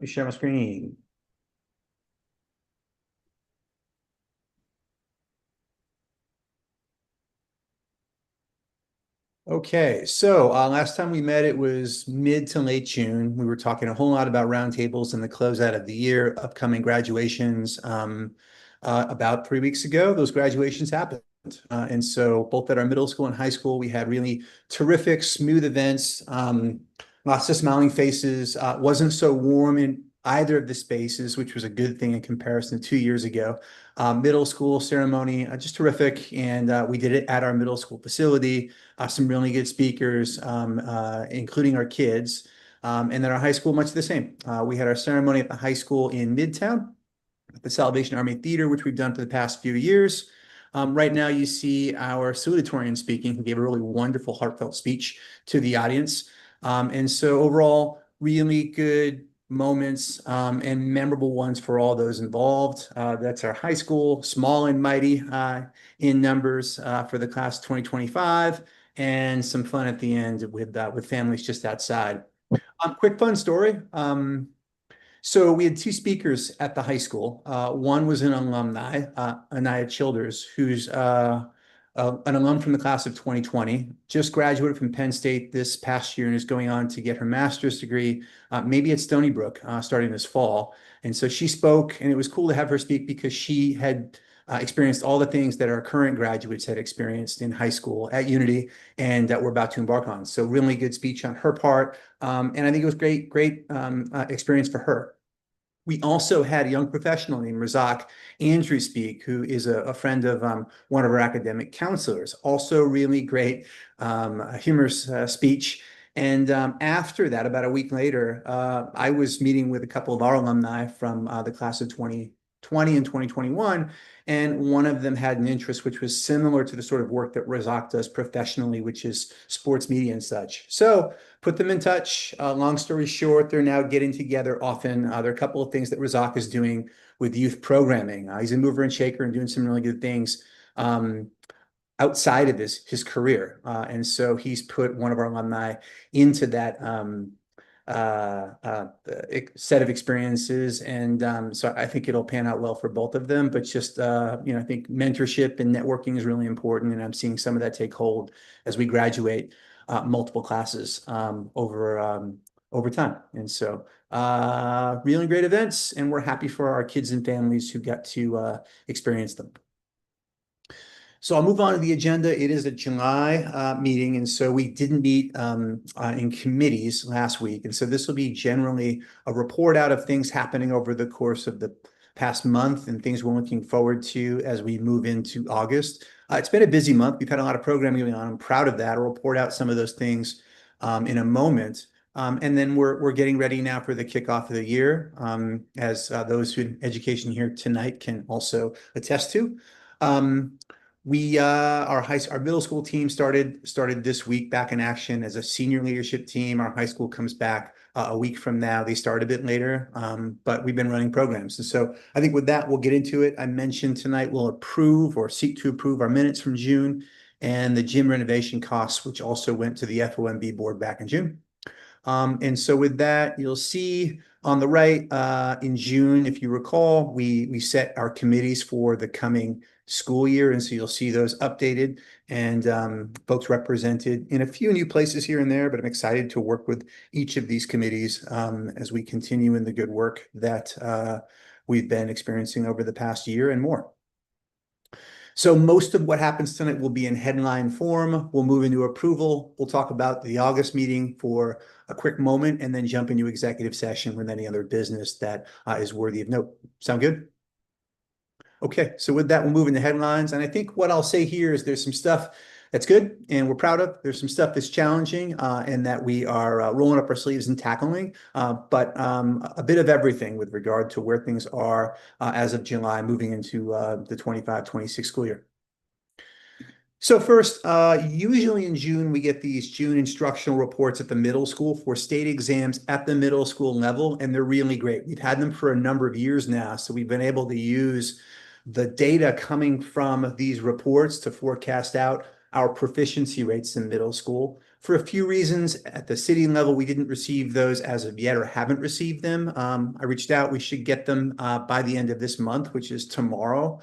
Let me share my screen. Okay, so last time we met, it was mid to late June. We were talking a whole lot about roundtables and the closeout of the year, upcoming graduations. About 3 weeks ago, those graduations happened. And so both at our middle school and high school, we had really terrific, smooth events, lots of smiling faces. Wasn't so warm in either of the spaces, which was a good thing in comparison to 2 years ago. Middle school ceremony, just terrific. And we did it at our middle school facility. Some really good speakers, including our kids. And then our high school, much the same. We had our ceremony at the high school in Midtown, at the Salvation Army Theater, which we've done for the past few years. Right now, you see our salutatorian speaking, who gave a really wonderful, heartfelt speech to the audience. And so overall, really good moments and memorable ones for all those involved. That's our high school, small and mighty in numbers for the class 2025, and some fun at the end with families just outside. Quick fun story. So we had two speakers at the high school. One was an alumni, Anaya Childers, who's an alum from the class of 2020, just graduated from Penn State this past year and is going on to get her master's degree, maybe at Stony Brook, starting this fall. And so she spoke, and it was cool to have her speak because she had experienced all the things that our current graduates had experienced in high school at Unity and that we're about to embark on. So really good speech on her part. And I think it was great experience for her. We also had a young professional named Razak Andrew speak, who is a friend of one of our academic counselors. Also really great, humorous speech. And after that, about a week later, I was meeting with a couple of our alumni from the class of 2020 and 2021. And one of them had an interest which was similar to the sort of work that Razak does professionally, which is sports media and such. So put them in touch. Long story short, they're now getting together often. There are a couple of things that Razak is doing with youth programming. He's a mover and shaker and doing some really good things outside of his career. And so he's put one of our alumni into that set of experiences. And so I think it'll pan out well for both of them. But just, I think mentorship and networking is really important. And I'm seeing some of that take hold as we graduate multiple classes over time. And so really great events. And we're happy for our kids and families who got to experience them. So I'll move on to the agenda. It is a July meeting, and so we didn't meet in committees last week. And so this will be generally a report out of things happening over the course of the past month and things we're looking forward to as we move into August. It's been a busy month. We've had a lot of programming going on. I'm proud of that. I'll report out some of those things in a moment. And then we're getting ready now for the kickoff of the year, as those who in education here tonight can also attest to. Our middle school team started this week back in action as a senior leadership team. Our high school comes back a week from now. They start a bit later, but we've been running programs. And so I think with that, we'll get into it. I mentioned tonight we'll approve or seek to approve our minutes from June and the gym renovation costs, which also went to the FOMB board back in June. And so with that, you'll see on the right, in June, if you recall, we set our committees for the coming school year. And so you'll see those updated and folks represented in a few new places here and there, but I'm excited to work with each of these committees as we continue in the good work that we've been experiencing over the past year and more. So most of what happens tonight will be in headline form. We'll move into approval. We'll talk about the August meeting for a quick moment and then jump into executive session with any other business that is worthy of note. Sound good? Okay, so with that, we'll move into headlines. And I think what I'll say here is there's some stuff that's good and we're proud of. There's some stuff that's challenging and that we are rolling up our sleeves and tackling, but a bit of everything with regard to where things are as of July, moving into the 25-26 school year. So first, usually in June, we get these June instructional reports at the middle school for state exams at the middle school level, and they're really great. We've had them for a number of years now, so we've been able to use the data coming from these reports to forecast out our proficiency rates in middle school. For a few reasons, at the city level, we didn't receive those as of yet or haven't received them. I reached out. We should get them by the end of this month, which is tomorrow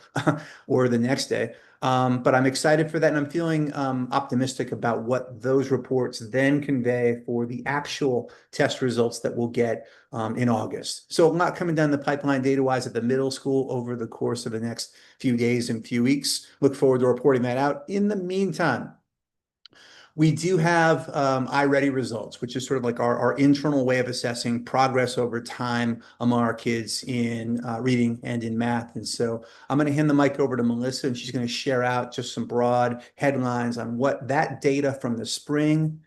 or the next day. But I'm excited for that, and I'm feeling optimistic about what those reports then convey for the actual test results that we'll get in August. So a lot coming down the pipeline data-wise at the middle school over the course of the next few days and few weeks. Look forward to reporting that out. In the meantime, we do have iReady results, which is sort of like our internal way of assessing progress over time among our kids in reading and in math. And so I'm going to hand the mic over to Melissa, and she's going to share out just some broad headlines on what that data from the spring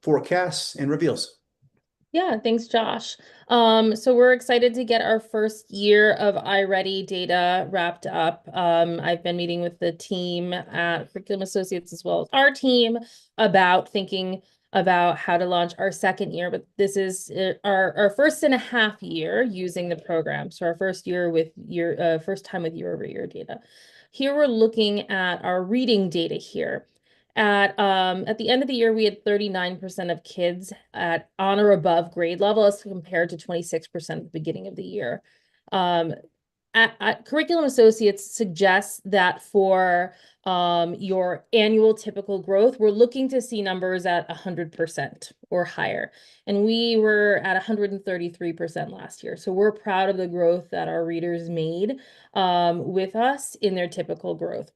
forecasts and reveals. Yeah, thanks, Josh. So we're excited to get our first year of iReady data wrapped up. I've been meeting with the team at Curriculum Associates as well as our team about thinking about how to launch our second year, but this is our first and a half year using the program. So our first year with first time with year-over-year data. Here we're looking at our reading data here. At the end of the year, we had 39% of kids at on or above grade level as compared to 26% at the beginning of the year. Curriculum Associates suggests that for your annual typical growth, we're looking to see numbers at 100% or higher. And we were at 133% last year. So we're proud of the growth that our readers made with us in their typical growth.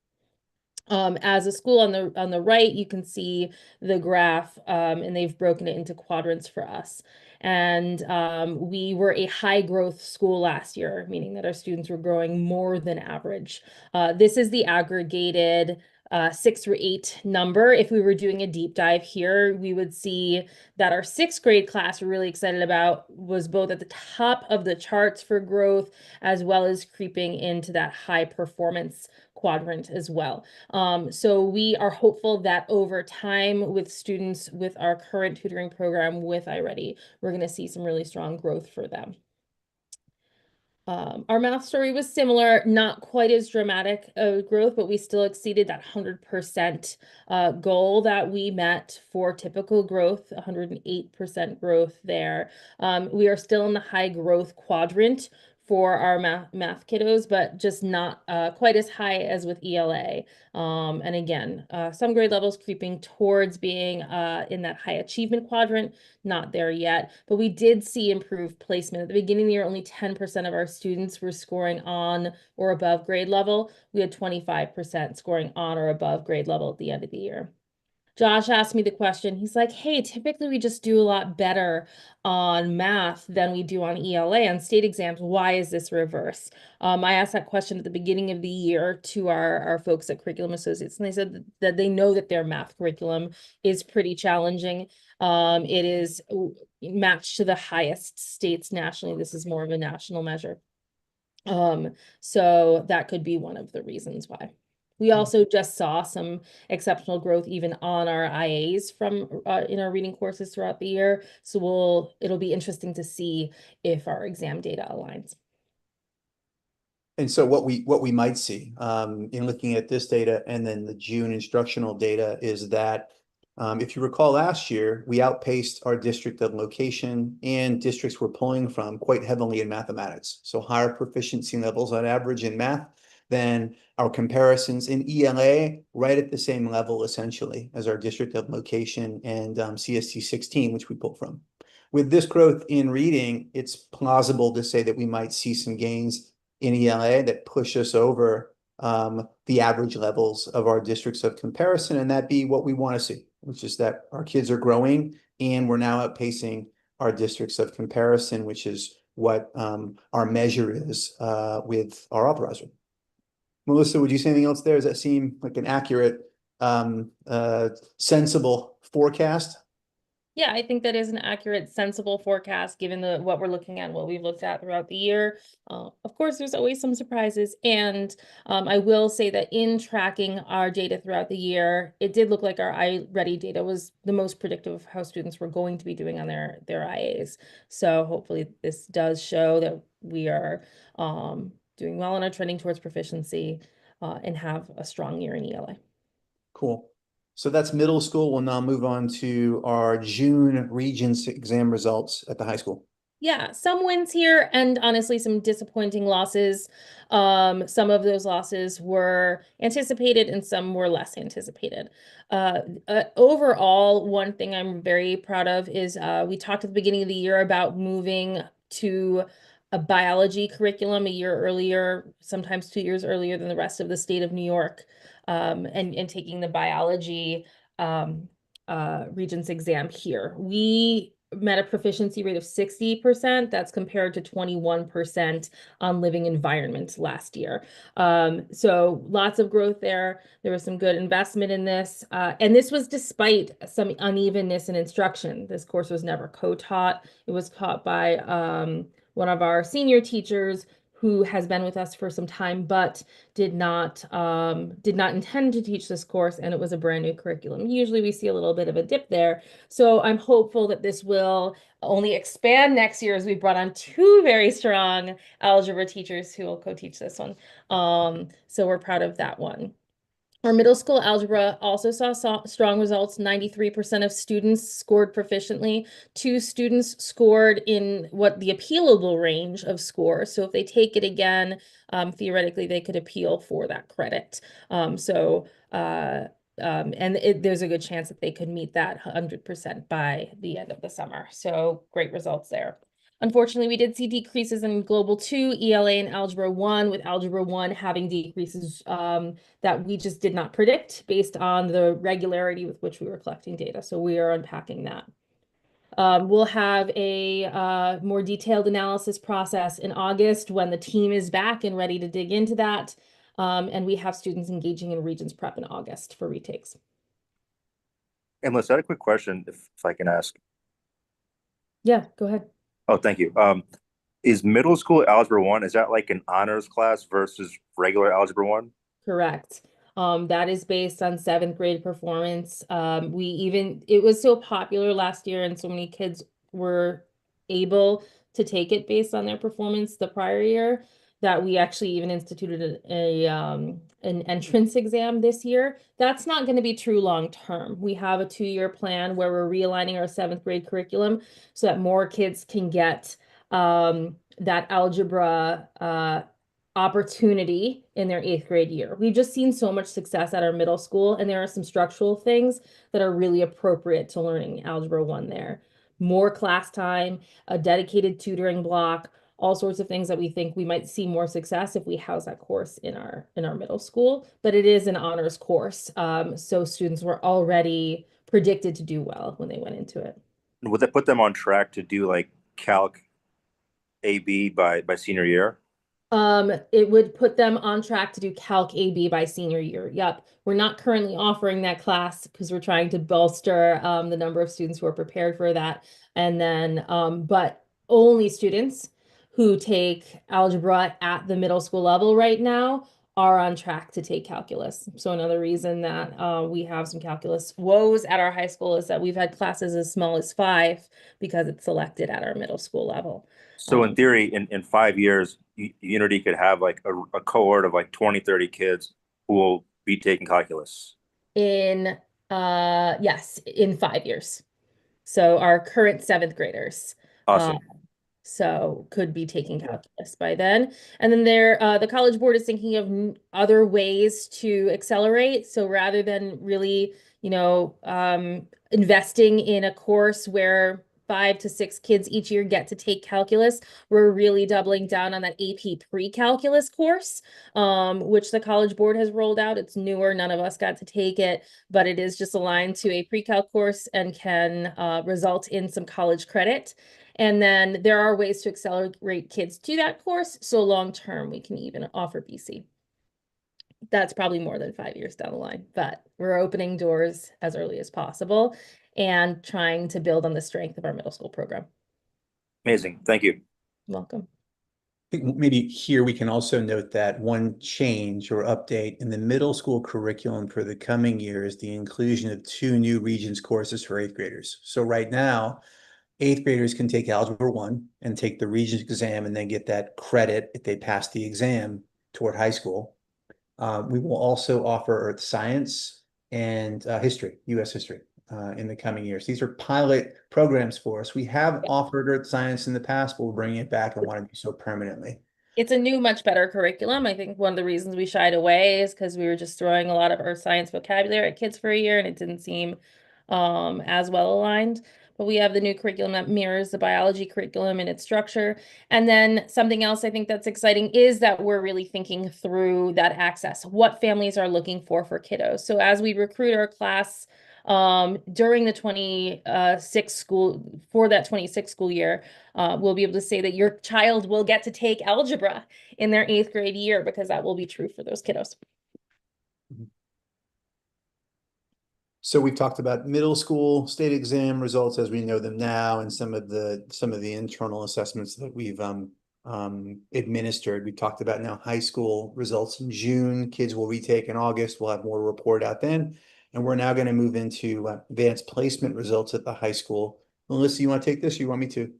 As a school on the right, you can see the graph, and they've broken it into quadrants for us. And we were a high growth school last year, meaning that our students were growing more than average. This is the aggregated 6 through 8 number. If we were doing a deep dive here, we would see that our 6th grade class we're really excited about was both at the top of the charts for growth as well as creeping into that high performance quadrant as well. So we are hopeful that over time with students with our current tutoring program with iReady, we're going to see some really strong growth for them. Our math story was similar, not quite as dramatic growth, but we still exceeded that 100% goal that we met for typical growth, 108% growth there. We are still in the high growth quadrant for our math kiddos, but just not quite as high as with ELA. And again, some grade levels creeping towards being in that high achievement quadrant, not there yet, but we did see improved placement. At the beginning of the year, only 10% of our students were scoring on or above grade level. We had 25% scoring on or above grade level at the end of the year. Josh asked me the question. He's like, hey, typically we just do a lot better on math than we do on ELA on state exams. Why is this reverse? I asked that question at the beginning of the year to our folks at Curriculum Associates, and they said that they know that their math curriculum is pretty challenging. It is matched to the highest states nationally. This is more of a national measure. So that could be one of the reasons why. We also just saw some exceptional growth even on our IAs from in our reading courses throughout the year. So it'll be interesting to see if our exam data aligns. And so what we might see in looking at this data and then the June instructional data is that if you recall last year, we outpaced our district of location and districts we're pulling from quite heavily in mathematics. So higher proficiency levels on average in math than our comparisons in ELA, right at the same level essentially as our district of location and CST 16, which we pull from. With this growth in reading, it's plausible to say that we might see some gains in ELA that push us over the average levels of our districts of comparison, and that be what we want to see, which is that our kids are growing and we're now outpacing our districts of comparison, which is what our measure is with our authorizer. Melissa, would you say anything else there? Does that seem like an accurate, sensible forecast? Yeah, I think that is an accurate, sensible forecast given what we're looking at, what we've looked at throughout the year. Of course, there's always some surprises. And I will say that in tracking our data throughout the year, it did look like our iReady data was the most predictive of how students were going to be doing on their IAs. So hopefully this does show that we are doing well and are trending towards proficiency and have a strong year in ELA. Cool. So that's middle school. We'll now move on to our June Regents exam results at the high school. Yeah, some wins here and honestly some disappointing losses. Some of those losses were anticipated and some were less anticipated. Overall, one thing I'm very proud of is we talked at the beginning of the year about moving to a biology curriculum a year earlier, sometimes 2 years earlier than the rest of the state of New York, and taking the biology Regents exam here. We met a proficiency rate of 60%. That's compared to 21% on living environment last year. So lots of growth there. There was some good investment in this. And this was despite some unevenness in instruction. This course was never co-taught. It was taught by one of our senior teachers who has been with us for some time, but did not intend to teach this course, and it was a brand new curriculum. Usually we see a little bit of a dip there. So I'm hopeful that this will only expand next year as we brought on two very strong algebra teachers who will co-teach this one. So we're proud of that one. Our middle school algebra also saw strong results. 93% of students scored proficiently. Two students scored in what the appealable range of score. So if they take it again, theoretically, they could appeal for that credit. There's a good chance that they could meet that 100% by the end of the summer. So great results there. Unfortunately, we did see decreases in Global 2, ELA, and Algebra 1, with Algebra 1 having decreases that we just did not predict based on the regularity with which we were collecting data. So we are unpacking that. We'll have a more detailed analysis process in August when the team is back and ready to dig into that. And we have students engaging in Regents Prep in August for retakes. And let's add a quick question, if I can ask. Yeah, go ahead. Oh, thank you. Is middle school algebra one, is that like an honors class versus regular algebra one? Correct. That is based on seventh grade performance. It was so popular last year and so many kids were able to take it based on their performance the prior year that we actually even instituted an entrance exam this year. That's not going to be true long term. We have a 2-year plan where we're realigning our seventh grade curriculum so that more kids can get that algebra opportunity in their 8th grade year. We've just seen so much success at our middle school, and there are some structural things that are really appropriate to learning Algebra 1 there. More class time, a dedicated tutoring block, all sorts of things that we think we might see more success if we house that course in our middle school. But it is an honors course, so students were already predicted to do well when they went into it. Would that put them on track to do like Calc AB by senior year? It would put them on track to do Calc AB by senior year. Yep. We're not currently offering that class because we're trying to bolster the number of students who are prepared for that. And then, but only students who take algebra at the middle school level right now are on track to take calculus. So another reason that we have some calculus woes at our high school is that we've had classes as small as 5 because it's selected at our middle school level. So in theory, in 5 years, Unity could have like a cohort of like 20, 30 kids who will be taking calculus. In yes, in 5 years. So our current 7th graders. Uh, Awesome. so could be taking calculus by then. And then the College Board is thinking of other ways to accelerate. So rather than really, investing in a course where 5 to 6 kids each year get to take calculus, we're really doubling down on that AP pre-calculus course, which the College Board has rolled out. It's newer, none of us got to take it, but it is just aligned to a pre-calc course and can result in some college credit. And then there are ways to accelerate kids to that course. So long term, we can even offer BC. That's probably more than 5 years down the line, but we're opening doors as early as possible and trying to build on the strength of our middle school program. Amazing. Thank you. Welcome. I think maybe here we can also note that one change or update in the middle school curriculum for the coming year is the inclusion of 2 new Regents courses for 8th graders. So right now, 8th graders can take Algebra 1 and take the Regents exam and then get that credit if they pass the exam toward high school. We will also offer Earth Science and history, U.S. history, in the coming years. These are pilot programs for us. We have offered earth science in the past, but we're bringing it back and want to do so permanently. It's a new, much better curriculum. I think one of the reasons we shied away is because we were just throwing a lot of earth science vocabulary at kids for a year and it didn't seem as well aligned. But we have the new curriculum that mirrors the biology curriculum in its structure. And then something else I think that's exciting is that we're really thinking through that access, what families are looking for kiddos. So as we recruit our class during the 26 school, for that 26 school year, we'll be able to say that your child will get to take algebra in their 8th grade year because that will be true for those kiddos. So we've talked about middle school state exam results as we know them now, and some of the internal assessments that we've administered. We talked about now high school results in June. Kids will retake in August. We'll have more report out then. And we're now going to move into advanced placement results at the high school. Melissa, you want to take this? Or you want me to?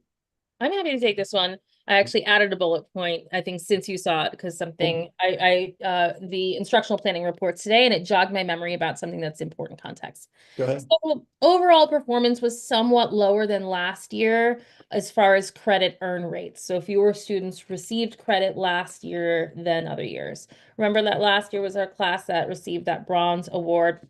I'm happy to take this one. I actually added a bullet point, I think, since you saw it, because something the instructional planning reports today, and it jogged my memory about something that's important context. Go ahead. So overall performance was somewhat lower than last year as far as credit earn rates. So fewer students received credit last year than other years. Remember that last year was our class that received that bronze award.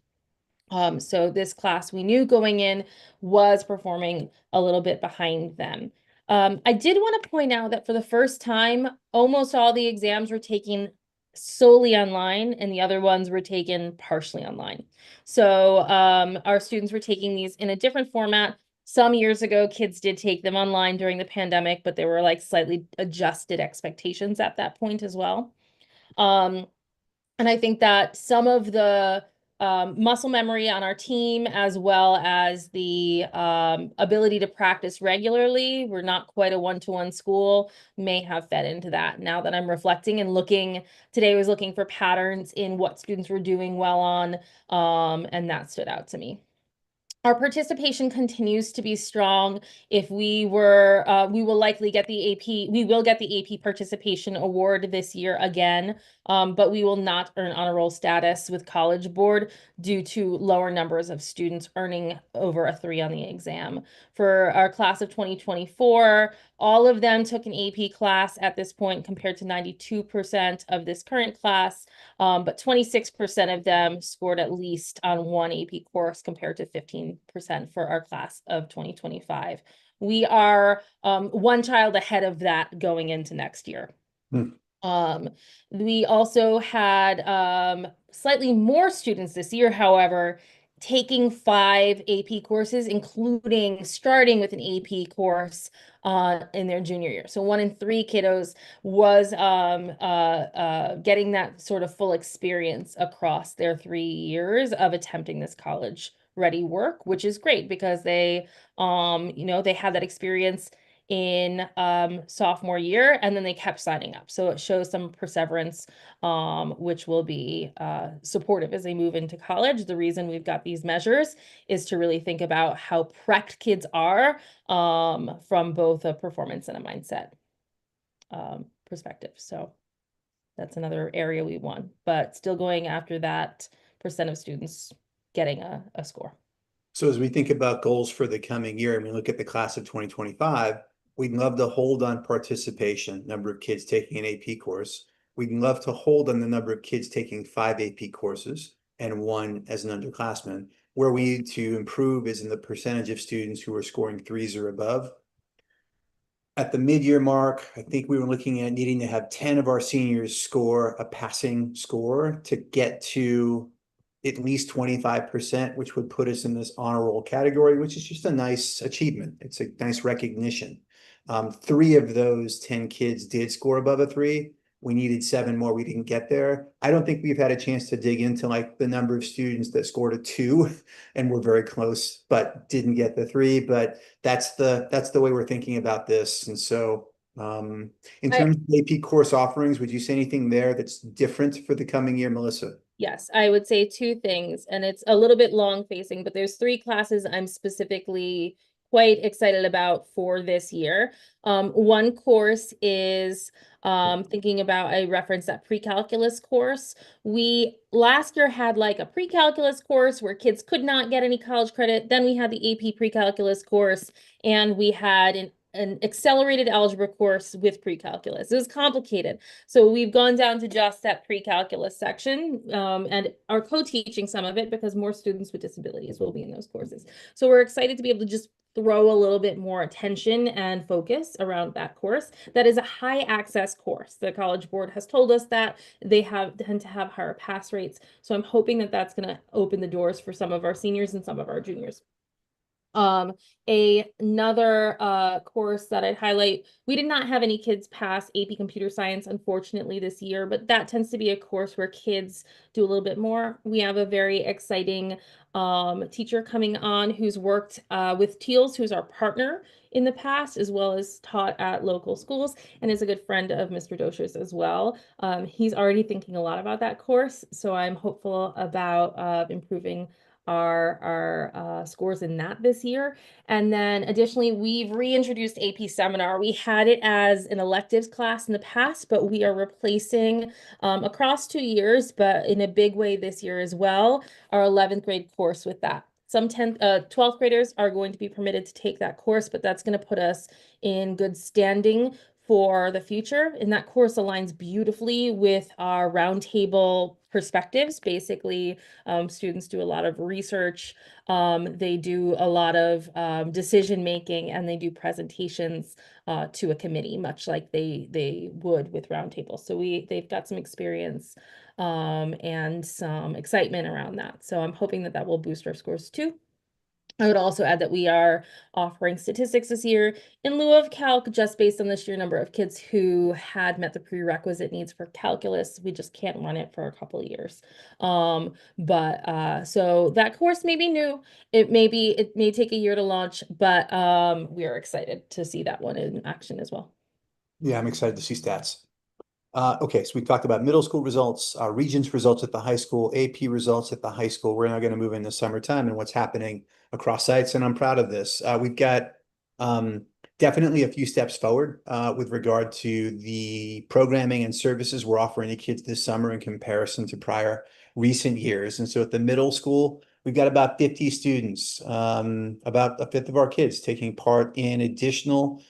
So this class we knew going in was performing a little bit behind them. I did want to point out that for the first time, almost all the exams were taken solely online and the other ones were taken partially online. So our students were taking these in a different format. Some years ago, kids did take them online during the pandemic, but there were like slightly adjusted expectations at that point as well. And I think that some of the muscle memory on our team, as well as the ability to practice regularly, we're not quite a one-to-one school, may have fed into that. Now that I'm reflecting and looking, today I was looking for patterns in what students were doing well on, and that stood out to me. Our participation continues to be strong. If we will likely get the AP, we will get the AP participation award this year again, but we will not earn honor roll status with College Board due to lower numbers of students earning over a 3 on the exam. For our class of 2024, all of them took an AP class at this point compared to 92% of this current class, but 26% of them scored at least on one AP course compared to 15% for our class of 2025. We are one child ahead of that going into next year. We also had slightly more students this year, however, taking 5 AP courses, including starting with an AP course in their junior year. So 1 in 3 kiddos was getting that sort of full experience across their 3 years of attempting this college ready work, which is great because they they had that experience in sophomore year, and then they kept signing up. So it shows some perseverance, which will be supportive as they move into college. The reason we've got these measures is to really think about how prepped kids are from both a performance and a mindset perspective. So that's another area we won, but still going after that percent of students getting a score. So as we think about goals for the coming year and we look at the class of 2025, we'd love to hold on participation, number of kids taking an AP course. We'd love to hold on the number of kids taking 5 AP courses and 1 as an underclassman. Where we need to improve is in the percentage of students who are scoring 3s or above. At the mid-year mark, I think we were looking at needing to have 10 of our seniors score a passing score to get to at least 25%, which would put us in this honor roll category, which is just a nice achievement. It's a nice recognition. 3 of those 10 kids did score above a 3. We needed 7 more. We didn't get there. I don't think we've had a chance to dig into like the number of students that scored a 2 and were very close, but didn't get the 3. But that's the way we're thinking about this. And so in terms of AP course offerings, would you say anything there that's different for the coming year, Melissa? Yes, I would say 2 things, and it's a little bit long facing, but there's 3 classes I'm specifically quite excited about for this year. One course is thinking about, I referenced that pre-calculus course. We last year had like a pre-calculus course where kids could not get any college credit. Then we had the AP pre-calculus course, and we had an accelerated algebra course with pre-calculus. It was complicated. So we've gone down to just that pre-calculus section, and are co-teaching some of it because more students with disabilities will be in those courses. So we're excited to be able to just throw a little bit more attention and focus around that course. That is a high access course. The College Board has told us that they tend to have higher pass rates. So I'm hoping that that's going to open the doors for some of our seniors and some of our juniors. Another course that I'd highlight, we did not have any kids pass AP Computer Science, unfortunately, this year, but that tends to be a course where kids do a little bit more. We have a very exciting teacher coming on who's worked with TEALS, who's our partner in the past, as well as taught at local schools, and is a good friend of Mr. Dosher's as well. He's already thinking a lot about that course, so I'm hopeful about improving our scores in that this year. And then additionally, we've reintroduced AP Seminar. We had it as an electives class in the past, but we are replacing across 2 years, but in a big way this year as well, our 11th grade course with that. Some 12th graders are going to be permitted to take that course, but that's going to put us in good standing for the future. And that course aligns beautifully with our roundtable perspectives. Basically, students do a lot of research, they do a lot of decision making, and they do presentations to a committee, much like they would with roundtables. So they've got some experience and some excitement around that. So I'm hoping that that will boost our scores too. I would also add that we are offering statistics this year in lieu of calc, just based on the sheer number of kids who had met the prerequisite needs for calculus. We just can't run it for a couple of years. So that course may be new. It may take a year to launch, but we are excited to see that one in action as well. Yeah, I'm excited to see stats. Okay, so we talked about middle school results, Regents results at the high school, AP results at the high school. We're now going to move into summertime and what's happening across sites, and I'm proud of this. We've got definitely a few steps forward with regard to the programming and services we're offering to kids this summer in comparison to prior recent years. And so at the middle school, we've got about 50 students, about a fifth of our kids taking part in additional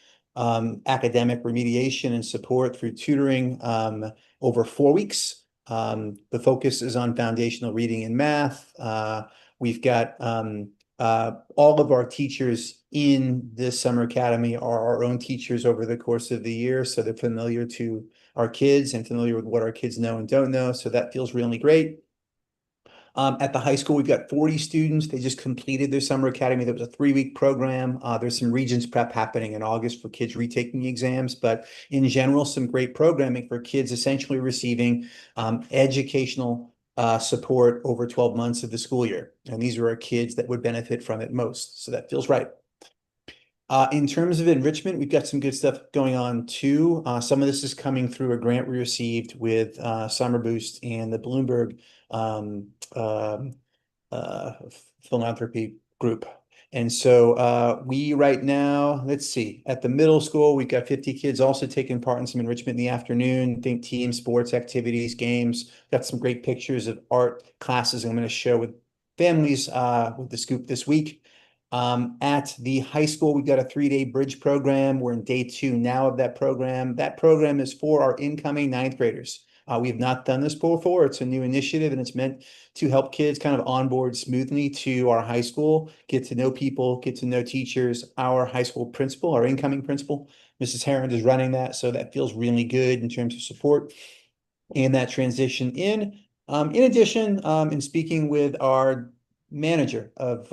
academic remediation and support through tutoring over 4 weeks. The focus is on foundational reading and math. We've got all of our teachers in this summer academy are our own teachers over the course of the year, so they're familiar to our kids and familiar with what our kids know and don't know. So that feels really great. At the high school, we've got 40 students. They just completed their summer academy. That was a 3-week program. There's some Regents prep happening in August for kids retaking the exams, but in general, some great programming for kids essentially receiving educational support over 12 months of the school year. And these are our kids that would benefit from it most. So that feels right. In terms of enrichment, we've got some good stuff going on too. Some of this is coming through a grant we received with Summer Boost and the Bloomberg philanthropy group. And so we right now, let's see, at the middle school, we've got 50 kids also taking part in some enrichment in the afternoon, think team sports activities, games. Got some great pictures of art classes I'm going to show with families with the scoop this week. At the high school, we've got a 3-day bridge program. We're in day 2 now of that program. That program is for our incoming 9th graders. We have not done this before. It's a new initiative, and it's meant to help kids kind of onboard smoothly to our high school, get to know people, get to know teachers. Our high school principal, our incoming principal, Mrs. Herron, is running that, so that feels really good in terms of support and that transition in. In addition, in speaking with our manager of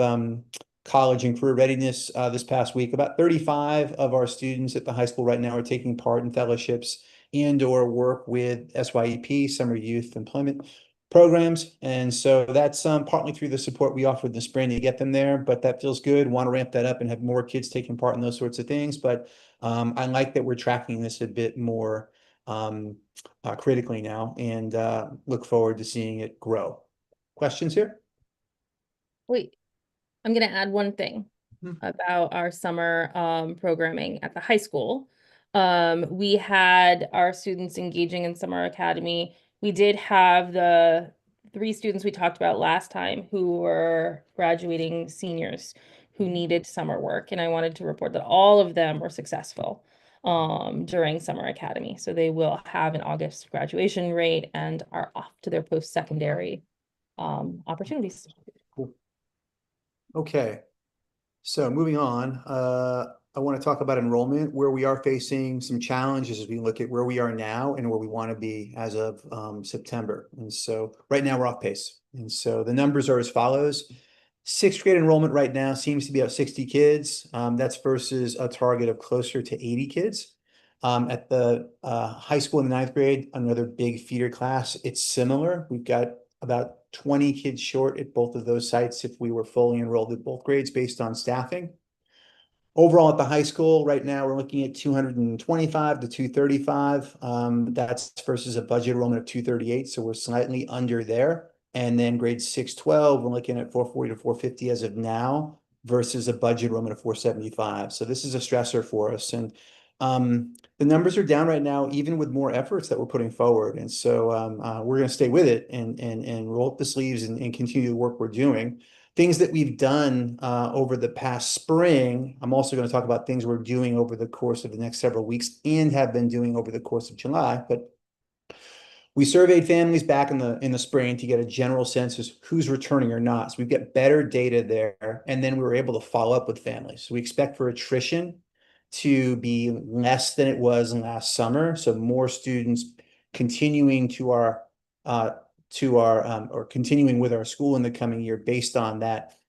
college and career readiness this past week, about 35 of our students at the high school right now are taking part in fellowships and or work with SYEP, Summer Youth Employment Programs. And so that's partly through the support we offered in the spring to get them there, but that feels good. Want to ramp that up and have more kids taking part in those sorts of things. But I like that we're tracking this a bit more critically now, and look forward to seeing it grow. Questions here? Wait, I'm going to add one thing. about our summer programming at the high school. We had our students engaging in summer academy. We did have the 3 students we talked about last time who were graduating seniors who needed summer work, and I wanted to report that all of them were successful during summer academy. So they will have an August graduation rate and are off to their post-secondary opportunities. Cool. Okay. So moving on, I want to talk about enrollment, where we are facing some challenges as we look at where we are now and where we want to be as of September. And so right now we're off pace. And so the numbers are as follows. Sixth grade enrollment right now seems to be about 60 kids. That's versus a target of closer to 80 kids. At the high school in the ninth grade, another big feeder class, it's similar. We've got about 20 kids short at both of those sites if we were fully enrolled at both grades based on staffing. Overall, at the high school right now, we're looking at 225 to 235. That's versus a budget enrollment of 238, so we're slightly under there. And then grade 6-12, we're looking at 440 to 450 as of now versus a budget enrollment of 475. So this is a stressor for us. And the numbers are down right now, even with more efforts that we're putting forward. And so we're going to stay with it and roll up the sleeves and continue the work we're doing. Things that we've done over the past spring. I'm also going to talk about things we're doing over the course of the next several weeks and have been doing over the course of July. But we surveyed families back in the spring to get a general sense of who's returning or not. So we've got better data there, and then we were able to follow up with families. So we expect for attrition to be less than it was last summer. So more students continuing to our or continuing with our school in the coming year based on that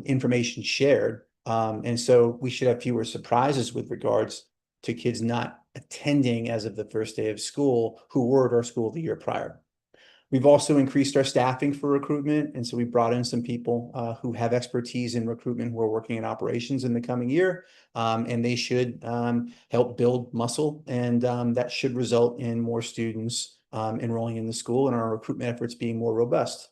information shared. And so we should have fewer surprises with regards to kids not attending as of the first day of school who were at our school the year prior. We've also increased our staffing for recruitment, and so we brought in some people who have expertise in recruitment who are working in operations in the coming year, and they should help build muscle, and that should result in more students enrolling in the school and our recruitment efforts being more robust.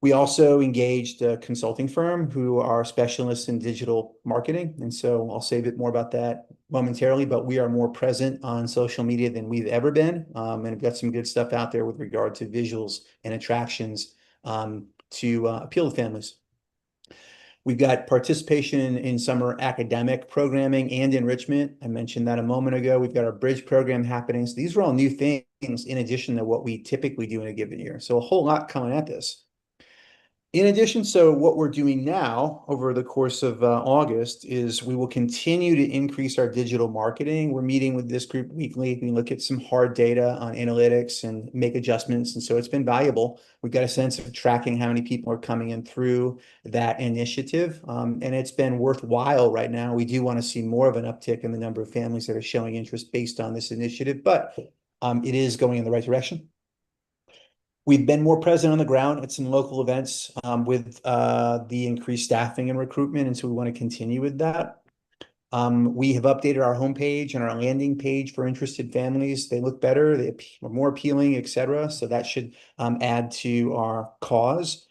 We also engaged a consulting firm who are specialists in digital marketing. And so I'll say a bit more about that momentarily, but we are more present on social media than we've ever been. And we've got some good stuff out there with regard to visuals and attractions to appeal to families. We've got participation in summer academic programming and enrichment. I mentioned that a moment ago. We've got our bridge program happening. So these are all new things in addition to what we typically do in a given year. So a whole lot coming at this. In addition, so what we're doing now over the course of August is we will continue to increase our digital marketing. We're meeting with this group weekly. We look at some hard data on analytics and make adjustments. And so it's been valuable. We've got a sense of tracking how many people are coming in through that initiative. And it's been worthwhile right now. We do want to see more of an uptick in the number of families that are showing interest based on this initiative, but it is going in the right direction. We've been more present on the ground at some local events with the increased staffing and recruitment, and so we want to continue with that. We have updated our homepage and our landing page for interested families. They look better, they are more appealing, etc. So that should add to our cause.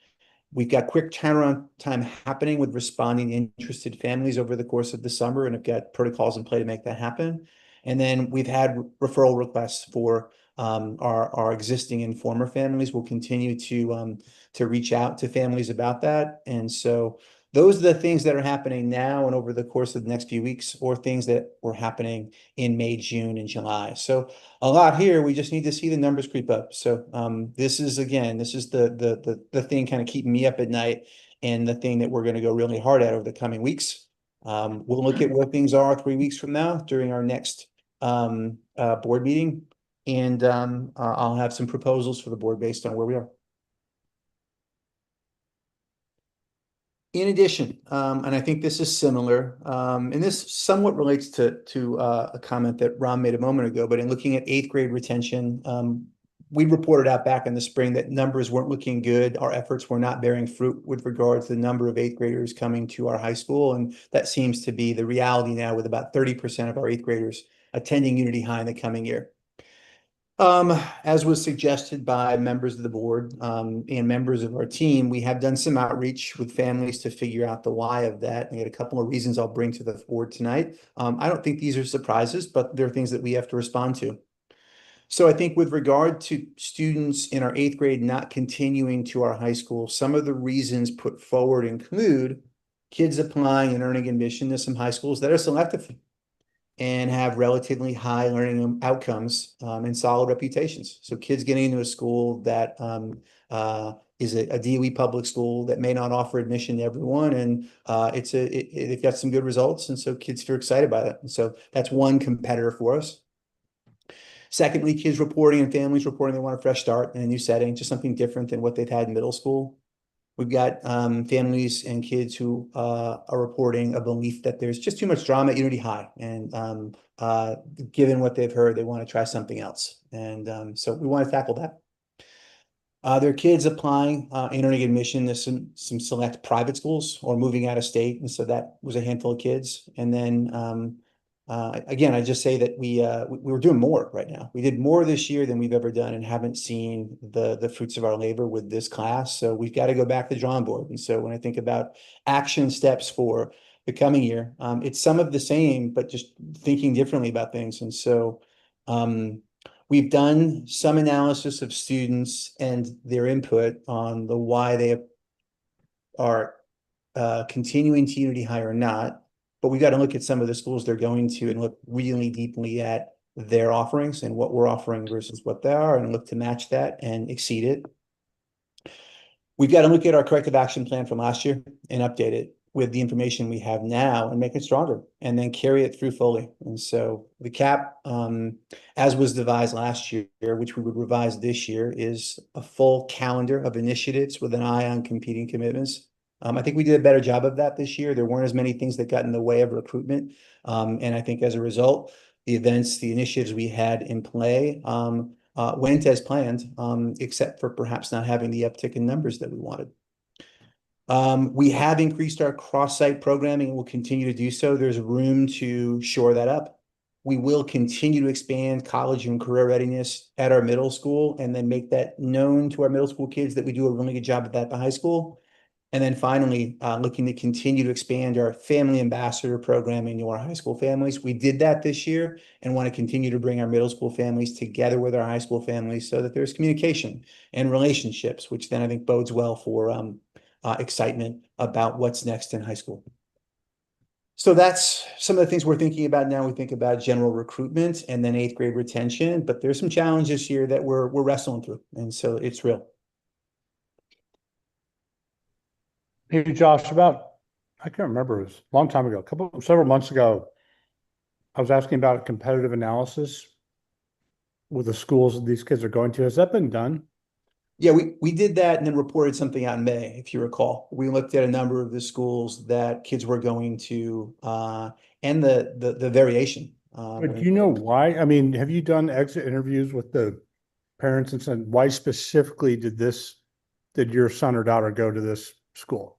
We've got quick turnaround time happening with responding to interested families over the course of the summer, and have got protocols in play to make that happen. And then we've had referral requests for our existing and former families. We'll continue to reach out to families about that. And so those are the things that are happening now and over the course of the next few weeks, or things that were happening in May, June, and July. So a lot here. We just need to see the numbers creep up. So this is the thing kind of keeping me up at night, and the thing that we're going to go really hard at over the coming weeks. We'll look at where things are 3 weeks from now during our next board meeting, and I'll have some proposals for the board based on where we are. In addition, and I think this is similar, and this somewhat relates to a comment that Ron made a moment ago, but in looking at 8th grade retention, we reported out back in the spring that numbers weren't looking good. Our efforts were not bearing fruit with regard to the number of 8th graders coming to our high school, and that seems to be the reality now, with about 30% of our 8th graders attending Unity High in the coming year. As was suggested by members of the board, and members of our team, we have done some outreach with families to figure out the why of that. I got a couple of reasons I'll bring to the board tonight. I don't think these are surprises, but they're things that we have to respond to. So I think with regard to students in our 8th grade not continuing to our high school, some of the reasons put forward include kids applying and earning admission to some high schools that are selective and have relatively high learning outcomes, and solid reputations. So kids getting into a school that is a DOE public school that may not offer admission to everyone, and they've got some good results, and so kids feel excited by that. And so that's one competitor for us. Secondly, kids reporting and families reporting they want a fresh start in a new setting, just something different than what they've had in middle school. We've got families and kids who are reporting a belief that there's just too much drama at Unity High, and given what they've heard, they want to try something else. And so we want to tackle that. There are kids applying and earning admission to some select private schools or moving out of state, and so that was a handful of kids. And then again, I just say that we were doing more right now. We did more this year than we've ever done, and haven't seen the fruits of our labor with this class. So we've got to go back to the drawing board. And so when I think about action steps for the coming year, it's some of the same, but just thinking differently about things. And so we've done some analysis of students and their input on the why they are continuing to Unity High or not. But we got to look at some of the schools they're going to and look really deeply at their offerings and what we're offering versus what they are, and look to match that and exceed it. We've got to look at our corrective action plan from last year and update it with the information we have now and make it stronger, and then carry it through fully. And so the cap, as was devised last year, which we would revise this year, is a full calendar of initiatives with an eye on competing commitments. I think we did a better job of that this year. There weren't as many things that got in the way of recruitment. And I think as a result, the events, the initiatives we had in play went as planned, except for perhaps not having the uptick in numbers that we wanted. We have increased our cross-site programming and will continue to do so. There's room to shore that up. We will continue to expand college and career readiness at our middle school, and then make that known to our middle school kids that we do a really good job of that at the high school. And then finally, looking to continue to expand our family ambassador programming to our high school families. We did that this year and want to continue to bring our middle school families together with our high school families so that there's communication and relationships, which then I think bodes well for excitement about what's next in high school. So that's some of the things we're thinking about now. We think about general recruitment and then 8th grade retention, but there's some challenges here that we're wrestling through, and so it's real. Hey, Josh, I can't remember, it was a long time ago, several months ago, I was asking about a competitive analysis with the schools that these kids are going to. Has that been done? Yeah, we did that and then reported something out in May, if you recall. We looked at a number of the schools that kids were going to, and the variation. But do you know why? I mean, have you done exit interviews with the parents and said, why specifically did your son or daughter go to this school?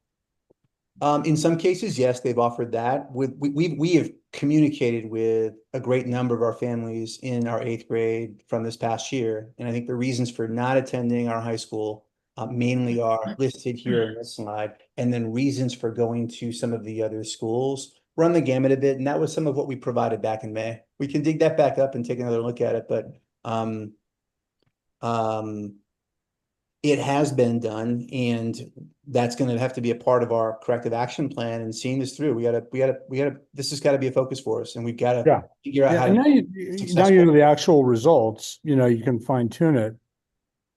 In some cases, yes, they've offered that. We have communicated with a great number of our families in our 8th grade from this past year, and I think the reasons for not attending our high school mainly are listed here in this slide, and then reasons for going to some of the other schools run the gamut a bit, and that was some of what we provided back in May. We can dig that back up and take another look at it, but it has been done, and that's going to have to be a part of our corrective action plan and seeing this through. This has got to be a focus for us, and we've got to figure out how and to now you know the actual results, you can fine tune it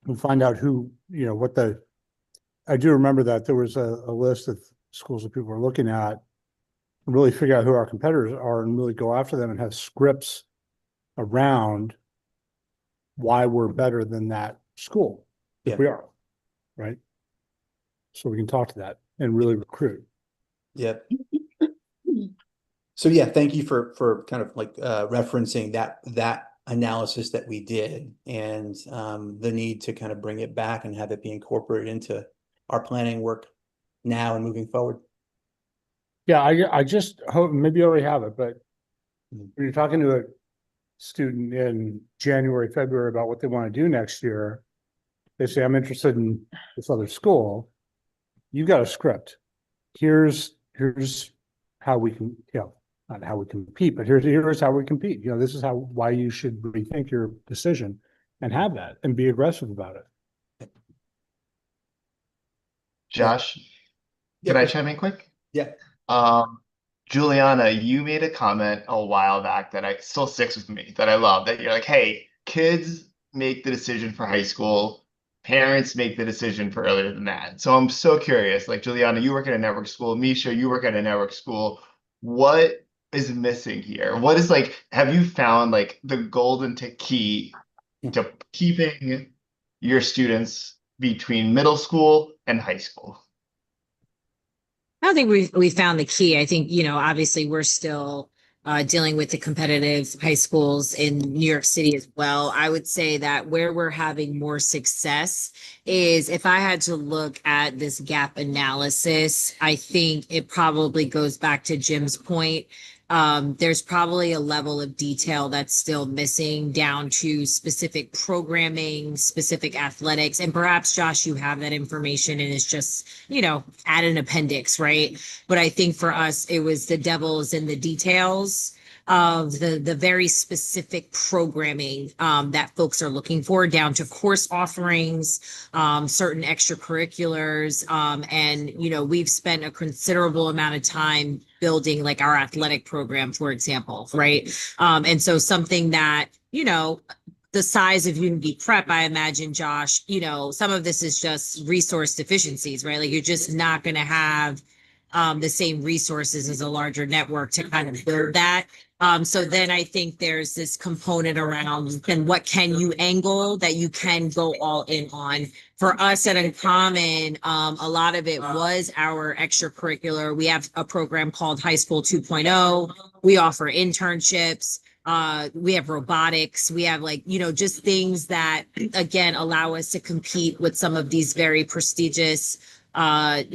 and find out who, I do remember that there was a list of schools that people were looking at and really figure out who our competitors are and really go after them and have scripts around why we're better than that school. If we are, right? So we can talk to that and really recruit. Yep. So yeah, thank you for kind of like referencing that analysis that we did, and the need to kind of bring it back and have it be incorporated into our planning work now and moving forward. Yeah, I just hope, maybe you already have it, but when you're talking to student in January, February about what they want to do next year, they say, I'm interested in this other school. You got a script. Here's how we can, not how we compete, but here's how we compete. This is why you should rethink your decision and have that and be aggressive about it. Josh, Yeah, can I for- chime in quick? yeah. Juliana, you made a comment a while back that I still sticks with me, that I love, that you're like, hey, kids make the decision for high school, parents make the decision for earlier than that. So I'm so curious, like Juliana, you work at a network school, Misha, you work at a network school. What is missing here? What is like, have you found like the golden key to keeping your students between middle school and high school? I don't think we found the key. I think, obviously we're still dealing with the competitive high schools in New York City as well. I would say that where we're having more success is, if I had to look at this gap analysis, I think it probably goes back to Jim's point. There's probably a level of detail that's still missing down to specific programming, specific athletics, and perhaps, Josh, you have that information and it's just, add an appendix, right? But I think for us, it was the devil is in the details of the very specific programming that folks are looking for, down to course offerings, certain extracurriculars. And, we've spent a considerable amount of time building like our athletic program, for example, right? And so something that, the size of Unity Prep, I imagine, Josh, some of this is just resource deficiencies, right? Like you're just not going to have the same resources as a larger network to kind of build that. So then I think there's this component around, and what can you angle that you can go all in on. For us at Uncommon, a lot of it was our extracurricular. We have a program called High School 2.0. We offer internships. We have robotics. We have just things that, again, allow us to compete with some of these very prestigious highly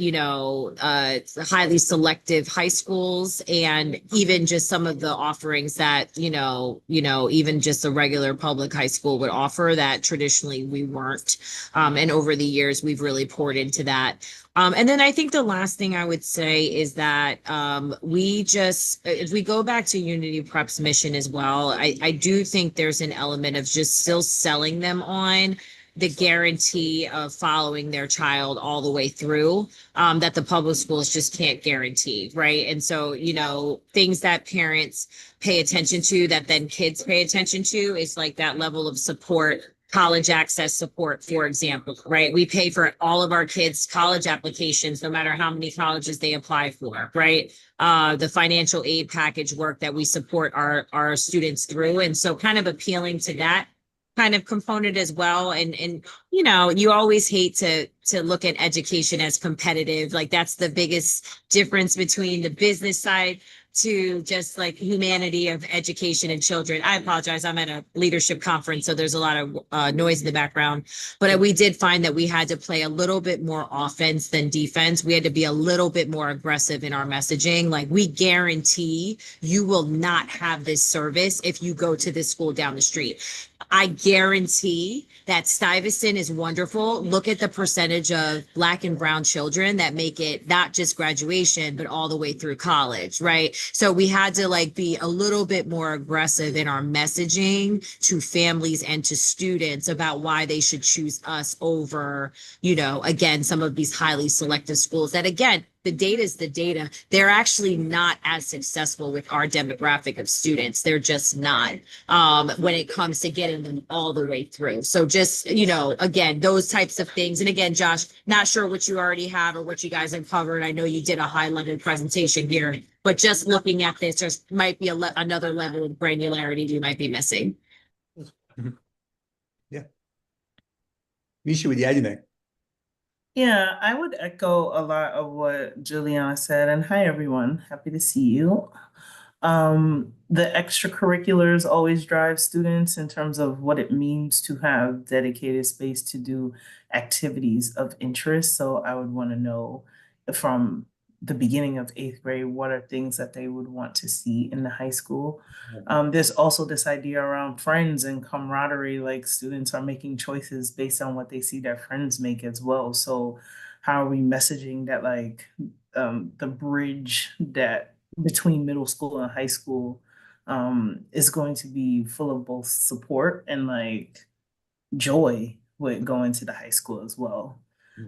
selective high schools, and even just some of the offerings that, even just a regular public high school would offer that traditionally we weren't. And over the years, we've really poured into that. And then I think the last thing I would say is that if we go back to Unity Prep's mission as well, I do think there's an element of just still selling them on the guarantee of following their child all the way through, that the public schools just can't guarantee, right? And so, things that parents pay attention to, that then kids pay attention to, is like that level of support, college access support, for example, right? We pay for all of our kids' college applications, no matter how many colleges they apply for, right? The financial aid package work that we support our students through. And so kind of appealing to that kind of component as well. And you always hate to look at education as competitive. Like that's the biggest difference between the business side to just like humanity of education and children. I apologize. I'm at a leadership conference, so there's a lot of noise in the background. But we did find that we had to play a little bit more offense than defense. We had to be a little bit more aggressive in our messaging. Like, we guarantee you will not have this service if you go to this school down the street. I guarantee that Stuyvesant is wonderful. Look at the percentage of Black and brown children that make it not just graduation, but all the way through college, right? So we had to be a little bit more aggressive in our messaging to families and to students about why they should choose us over, again, some of these highly selective schools that, again, the data is the data. They're actually not as successful with our demographic of students. They're just not, when it comes to getting them all the way through. So just, again, those types of things. And again, Josh, not sure what you already have or what you guys have covered. I know you did a highlighted presentation here, but just looking at this, just might be another level of granularity you might be missing. Yeah. Misha, would you add anything? Yeah, I would echo a lot of what Juliana said. And hi, everyone. Happy to see you. The extracurriculars always drive students in terms of what it means to have dedicated space to do activities of interest. So I would want to know from the beginning of 8th grade, what are things that they would want to see in the high school. There's also this idea around friends and camaraderie, like students are making choices based on what they see their friends make as well. So how are we messaging that, like, the bridge that between middle school and high school is going to be full of both support and like joy with going to the high school as well.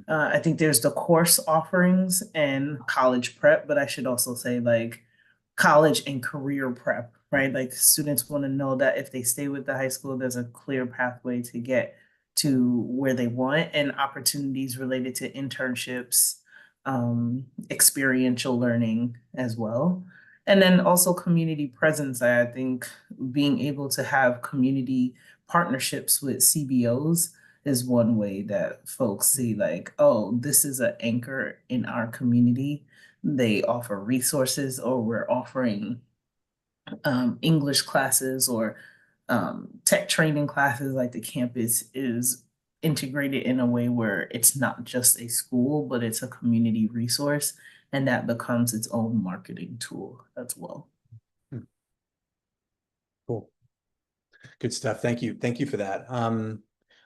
I think there's the course offerings and college prep, but I should also say like college and career prep, right? Like students want to know that if they stay with the high school, there's a clear pathway to get to where they want, and opportunities related to internships, experiential learning as well. And then also community presence. I think being able to have community partnerships with CBOs is one way that folks see like, oh, this is an anchor in our community. They offer resources, or we're offering English classes or tech training classes. Like the campus is integrated in a way where it's not just a school, but it's a community resource, and that becomes its own marketing tool as well. Cool. Good stuff. Thank you. Thank you for that.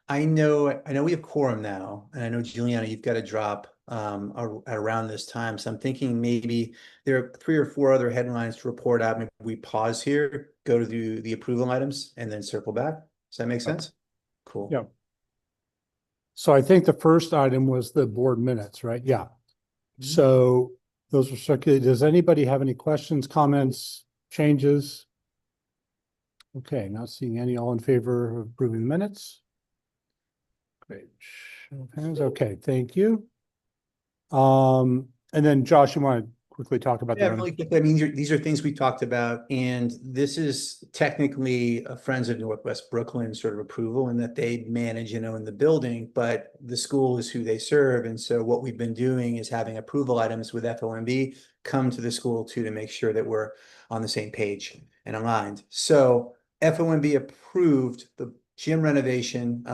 I know we have quorum now, and I know Juliana, you've got to drop at around this time. So I'm thinking maybe there are 3 or 4 other headlines to report out. Maybe we pause here, go to the approval items, and then circle back. Does that make sense? Cool. Yeah. So I think the first item was the board minutes, right? Yeah. So those were circulated. Does anybody have any questions, comments, changes? Okay, not seeing any. All in favor of approving the minutes? Great. Show of hands. Okay, thank you. And then Josh, you want to quickly talk about Yeah, the really quickly. I mean, these are things we talked about, and this is technically a Friends of Northwest Brooklyn sort of approval, in that they manage and own the building, but the school is who they serve. And so what we've been doing is having approval items with FOMB come to the school too, to make sure that we're on the same page and aligned. So FOMB approved the gym renovation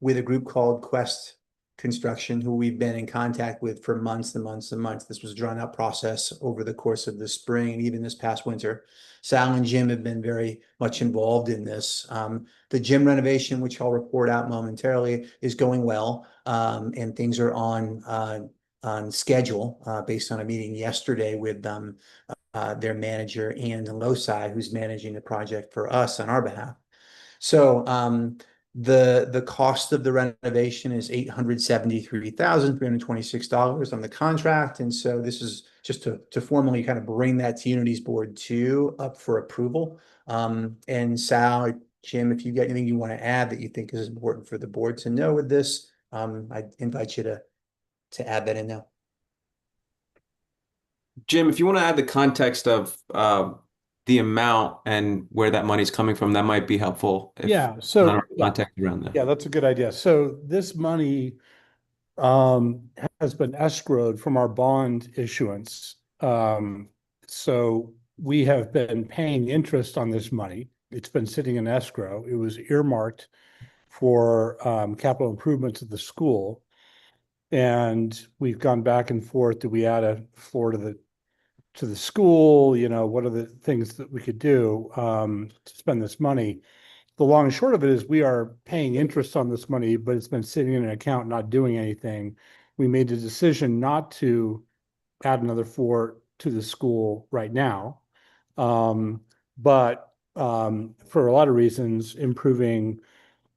with a group called Quest Construction, who we've been in contact with for months and months and months. This was a drawn out process over the course of the spring and even this past winter. Sal and Jim have been very much involved in this. The gym renovation, which I'll report out momentarily, is going well, and things are on schedule based on a meeting yesterday with their manager and Loci, who's managing the project for us on our behalf. So the cost of the renovation is $873,326 on the contract. And so this is just to formally kind of bring that to Unity's board too up for approval. And Sal, Jim, if you got anything you want to add that you think is important for the board to know with this, I invite you to add that in now. Jim, if you want to add the context of the amount and where that money's coming from, that might be helpful. Yeah, so context around that. Yeah, that's a good idea. So this money has been escrowed from our bond issuance. So we have been paying interest on this money. It's been sitting in escrow. It was earmarked for capital improvements at the school. And we've gone back and forth. Do we add a floor to the school? You know, what are the things that we could do to spend this money? The long and short of it is we are paying interest on this money, but it's been sitting in an account, not doing anything. We made the decision not to add another floor to the school right now. But for a lot of reasons, improving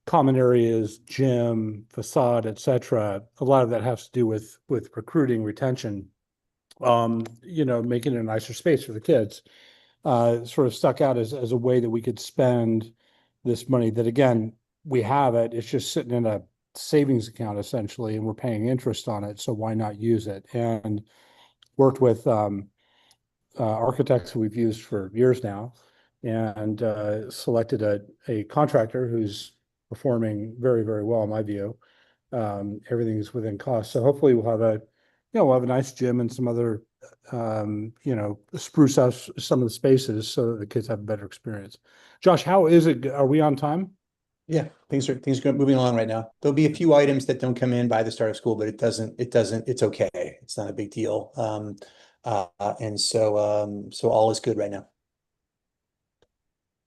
common areas, gym, facade, et cetera, a lot of that has to do with recruiting, retention, you know, making it a nicer space for the kids. Sort of stuck out as a way that we could spend this money that, again, we have it. It's just sitting in a savings account essentially, and we're paying interest on it. So why not use it? And worked with architects who we've used for years now, and selected a contractor who's performing very, very well in my view. Everything's within cost. So hopefully we'll have a nice gym and some other you know, spruce up some of the spaces so that the kids have a better experience. Josh, how is it? Are we on time? Yeah, things are moving along right now. There'll be a few items that don't come in by the start of school, but it's okay. It's not a big deal. And so all is good right now.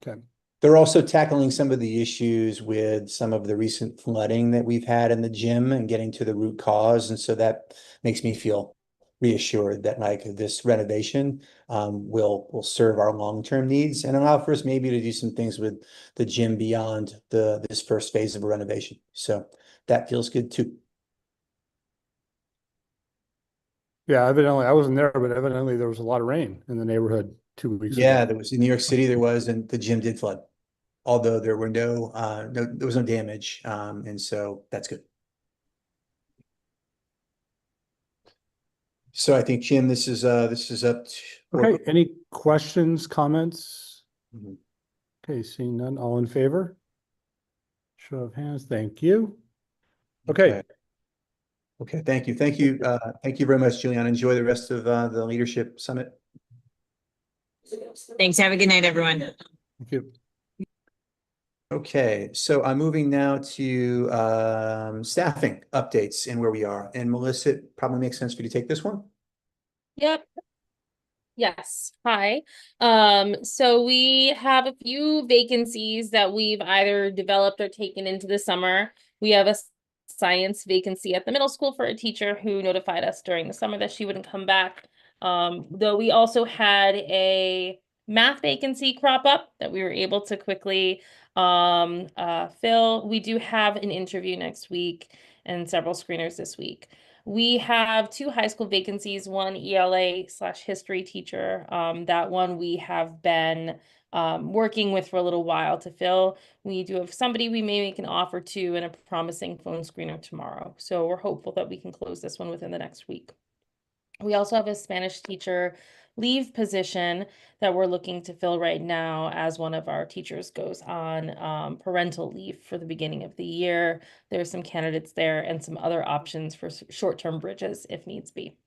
Okay. They're also tackling some of the issues with some of the recent flooding that we've had in the gym and getting to the root cause. And so that makes me feel reassured that like this renovation will serve our long-term needs and allow for us maybe to do some things with the gym beyond this first phase of a renovation. So that feels good too. Yeah, evidently, I wasn't there, but evidently there was a lot of rain in the neighborhood 2 weeks Yeah, ago. there was in New York City, there was, and the gym did flood. Although there were there was no damage. And so that's good. So I think, Jim, this is up to. Okay, any questions, comments? Mhm. Okay, seeing none, all in favor? Show of hands, thank you. Okay, Okay, thank you. Thank you. Thank you very much, Juliana. Enjoy the rest of the leadership summit. Thanks. Have a good night, everyone. thank you. Okay, so I'm moving now to staffing updates and where we are. And Melissa, it probably makes sense for you to take this one. Yep. Yes. Hi. So we have a few vacancies that we've either developed or taken into the summer. We have a science vacancy at the middle school for a teacher who notified us during the summer that she wouldn't come back. Though we also had a math vacancy crop up that we were able to quickly fill. We do have an interview next week and several screeners this week. We have two high school vacancies, one ELA/history teacher. That one we have been working with for a little while to fill. We do have somebody we may make an offer to and a promising phone screener tomorrow. So we're hopeful that we can close this one within the next week. We also have a Spanish teacher leave position that we're looking to fill right now as one of our teachers goes on parental leave for the beginning of the year. There's some candidates there and some other options for short-term bridges if needs be.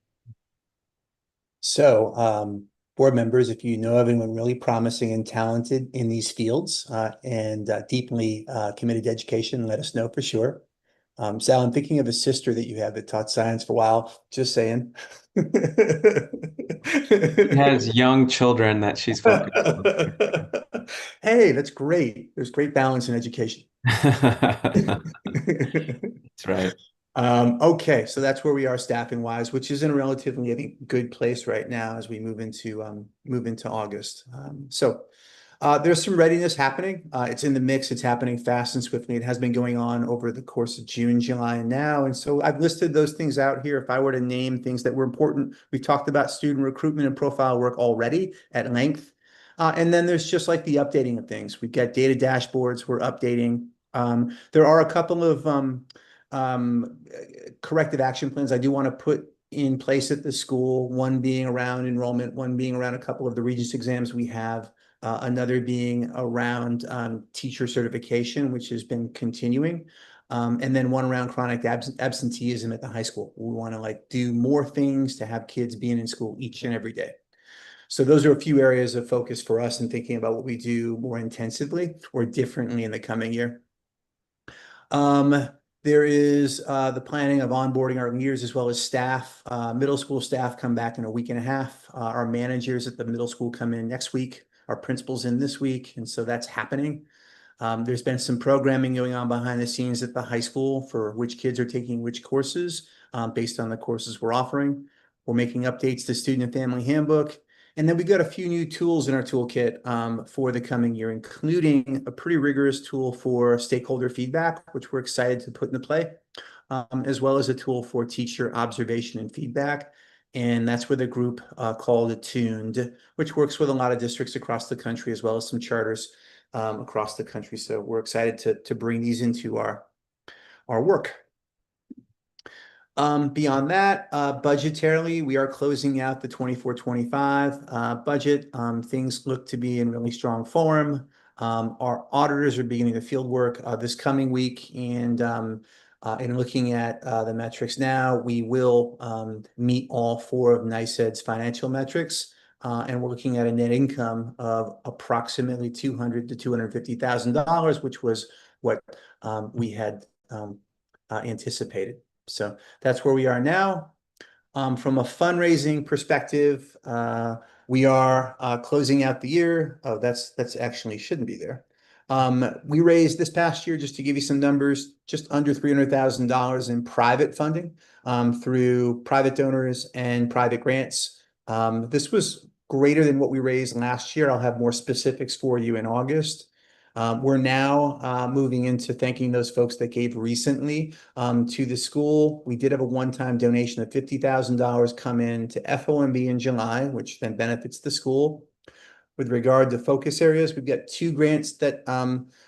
So, board members, if you know of anyone really promising and talented in these fields and deeply committed to education, let us know for sure. Sal, I'm thinking of a sister that you have that taught science for a while. Just saying. She has young children that she's focused on. Hey, that's great. There's great balance in education. That's right. Okay, so that's where we are staffing wise, which is in a relatively, I think, good place right now as we move into August. There's some readiness happening. It's in the mix. It's happening fast and swiftly. It has been going on over the course of June, July, and now. And so I've listed those things out here. If I were to name things that were important, we talked about student recruitment and profile work already at length. And then there's just like the updating of things. We've got data dashboards we're updating. There are a couple of um, corrective action plans I do want to put in place at the school, one being around enrollment, one being around a couple of the Regents exams we have, another being around teacher certification, which has been continuing. And then one around chronic absenteeism at the high school. We want to like do more things to have kids being in school each and every day. So those are a few areas of focus for us in thinking about what we do more intensively or differently in the coming year. There is the planning of onboarding our leaders as well as staff. Middle school staff come back in a week and a half. Our managers at the middle school come in next week. Our principals in this week, and so that's happening. There's been some programming going on behind the scenes at the high school for which kids are taking which courses based on the courses we're offering. We're making updates to student and family handbook. And then we got a few new tools in our toolkit for the coming year, including a pretty rigorous tool for stakeholder feedback, which we're excited to put into play, as well as a tool for teacher observation and feedback. And that's with a group called Attuned, which works with a lot of districts across the country, as well as some charters across the country. So we're excited to bring these into our work. Beyond that, budgetarily, we are closing out the 24-25 budget. Things look to be in really strong form. Our auditors are beginning the field work this coming week, and in looking at the metrics now, we will meet all four of NICEAD's financial metrics. And we're looking at a net income of approximately $200,000 to $250,000, which was what we had anticipated. So that's where we are now. From a fundraising perspective, we are closing out the year. Oh, that's actually shouldn't be there. We raised this past year, just to give you some numbers, just under $300,000 in private funding through private donors and private grants. This was greater than what we raised last year. I'll have more specifics for you in August. We're now moving into thanking those folks that gave recently to the school. We did have a one-time donation of $50,000 come in to FOMB in July, which then benefits the school. With regard to focus areas, we've got two grants that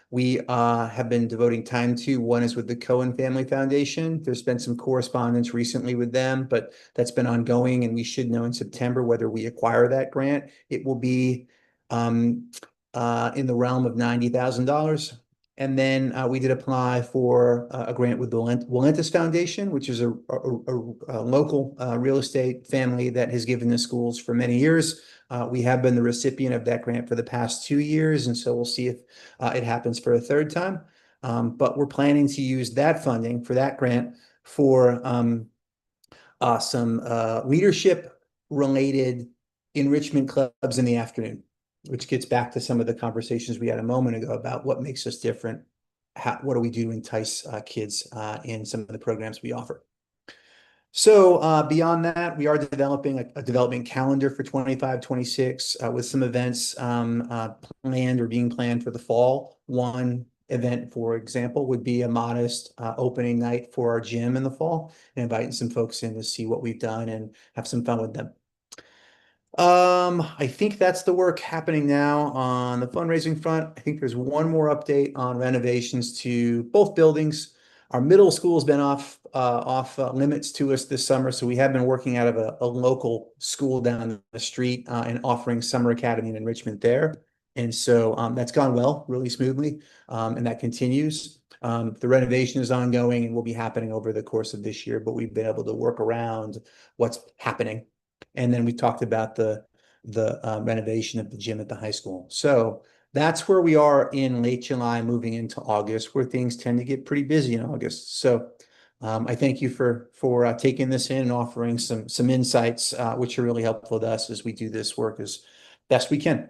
we have been devoting time to. One is with the Cohen Family Foundation. There's been some correspondence recently with them, but that's been ongoing, and we should know in September whether we acquire that grant. It will be in the realm of $90,000. And then we did apply for a grant with the Willentis Foundation, which is a local real estate family that has given the schools for many years. We have been the recipient of that grant for the past 2 years, and so we'll see if it happens for a third time. But we're planning to use that funding for that grant for some leadership-related enrichment clubs in the afternoon, which gets back to some of the conversations we had a moment ago about what makes us different. What do we do to entice kids in some of the programs we offer? So beyond that, we are developing a development calendar for 25-26 with some events planned or being planned for the fall. One event, for example, would be a modest opening night for our gym in the fall, and inviting some folks in to see what we've done and have some fun with them. I think that's the work happening now on the fundraising front. I think there's one more update on renovations to both buildings. Our middle school has been off limits to us this summer, so we have been working out of a local school down the street and offering summer academy and enrichment there. And so that's gone well, really smoothly, and that continues. The renovation is ongoing and will be happening over the course of this year, but we've been able to work around what's happening. And then we talked about the renovation of the gym at the high school. So that's where we are in late July, moving into August, where things tend to get pretty busy in August. So I thank you for taking this in and offering some insights, which are really helpful to us as we do this work as best we can.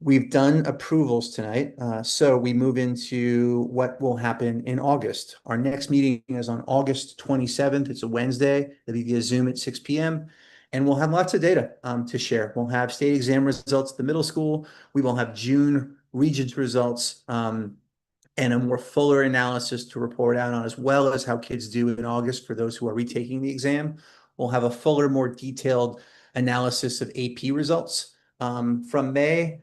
We've done approvals tonight, so we move into what will happen in August. Our next meeting is on August 27th. It's a Wednesday. It'll be via Zoom at 6 p.m. And we'll have lots of data to share. We'll have state exam results at the middle school. We will have June Regents results and a more fuller analysis to report out on, as well as how kids do in August for those who are retaking the exam. We'll have a fuller, more detailed analysis of AP results. From May,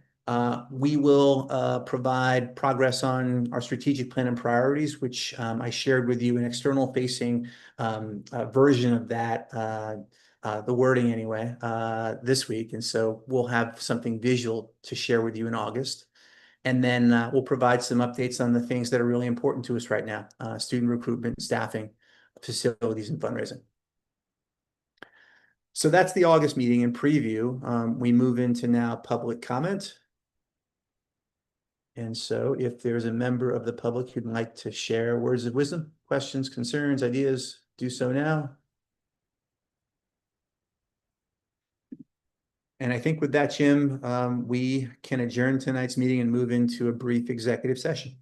we will provide progress on our strategic plan and priorities, which I shared with you an external facing version of that, the wording anyway, this week. And so we'll have something visual to share with you in August. And then we'll provide some updates on the things that are really important to us right now, student recruitment, staffing, facilities, and fundraising. So that's the August meeting in preview. We move into now public comment. And so if there's a member of the public who'd like to share words of wisdom, questions, concerns, ideas, do so now. And I think with that, Jim, we can adjourn tonight's meeting and move into a brief executive session.